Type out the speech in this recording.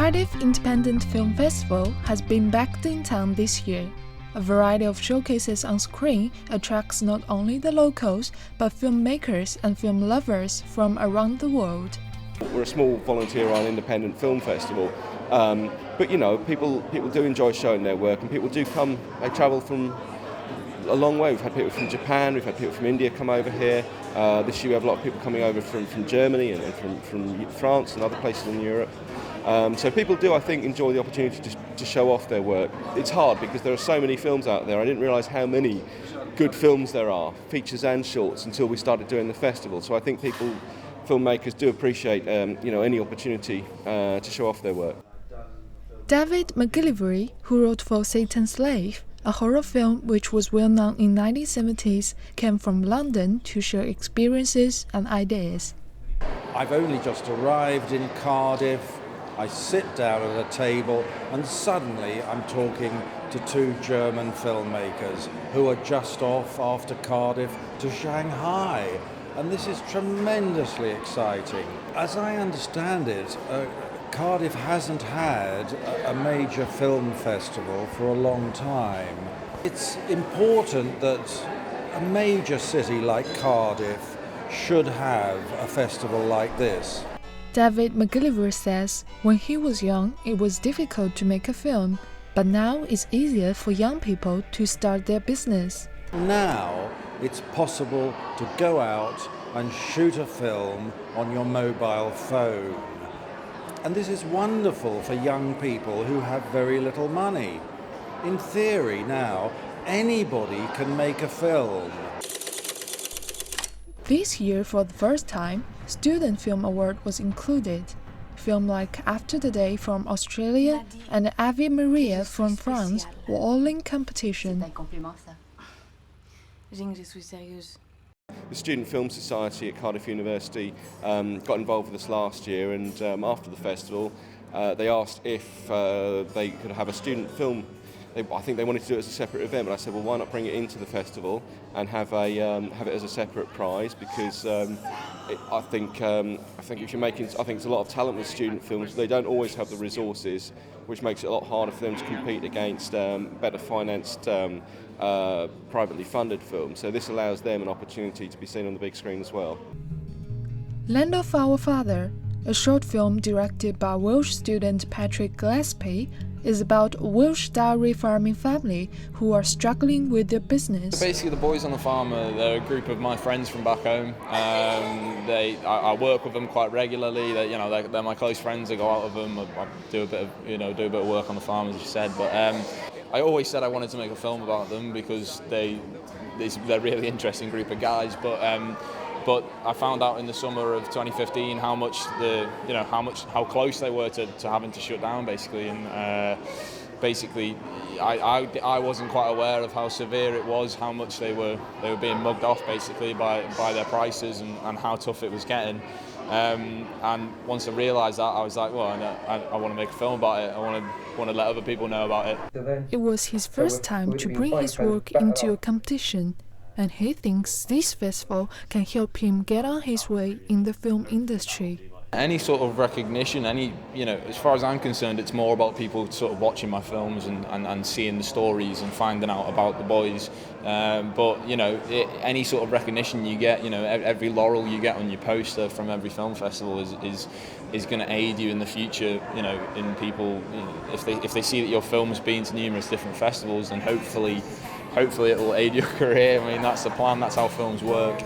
Cardiff Independent Film Festival has been back in town this year. A variety of showcases on screen attracts not only the locals, but filmmakers and film lovers from around the world. We're a small volunteer-run independent film festival, but people do enjoy showing their work, and people do come. They travel from a long way. We've had people from Japan, we've had people from India come over here. This year we have a lot of people coming over from Germany and from France and other places in Europe. So people do, I think, enjoy the opportunity to show off their work. It's hard because there are so many films out there. I didn't realise how many good films there are, features and shorts, until we started doing the festival. So I think filmmakers do appreciate any opportunity to show off their work. David McGillivray, who wrote for Satan's Slave, a horror film which was well known in the 1970s, came from London to share experiences and ideas. I've only just arrived in Cardiff. I sit down at a table and suddenly I'm talking to two German filmmakers who are just off after Cardiff to Shanghai. And this is tremendously exciting. As I understand it, Cardiff hasn't had a major film festival for a long time. It's important that a major city like Cardiff should have a festival like this. David McGillivray says when he was young, it was difficult to make a film, but now it's easier for young people to start their business. Now it's possible to go out and shoot a film on your mobile phone. And this is wonderful for young people who have very little money. In theory now, anybody can make a film. This year, for the first time, Student Film Award was included. Films like After the Day from Australia and Ave Maria from France were all in competition. The Student Film Society at Cardiff University got involved with us last year, and after the festival they asked if they could have a student film. I think they wanted to do it as a separate event, but I said, well, why not bring it into the festival and have it as a separate prize? Because I think if you're making, I think it's a lot of talent with student films. They don't always have the resources, which makes it a lot harder for them to compete against better financed, privately funded films. So this allows them an opportunity to be seen on the big screen as well. Land of Our Father, a short film directed by Welsh student Patrick Gillespie, is about a Welsh dairy farming family who are struggling with their business. Basically, the boys on the farm they're a group of my friends from back home. I work with them quite regularly. They're my close friends. I go out with them. I do a bit of work on the farm, as you said. But I always said I wanted to make a film about them because they're a really interesting group of guys. But I found out in the summer of 2015 how close they were to having to shut down, basically, and I wasn't quite aware of how severe it was, how much they were being mugged off basically by their prices and how tough it was getting. And once I realised that, I was like, well, I want to make a film about it. I want to let other people know about it. It was his first time to bring his work into a competition, and he thinks this festival can help him get on his way in the film industry. Any sort of recognition, as far as I'm concerned, it's more about people sort of watching my films and seeing the stories and finding out about the boys. Any sort of recognition you get, every laurel you get on your poster from every film festival is going to aid you in the future. In people, if they see that your film's been to numerous different festivals, then hopefully it will aid your career. I mean, that's the plan. That's how films work.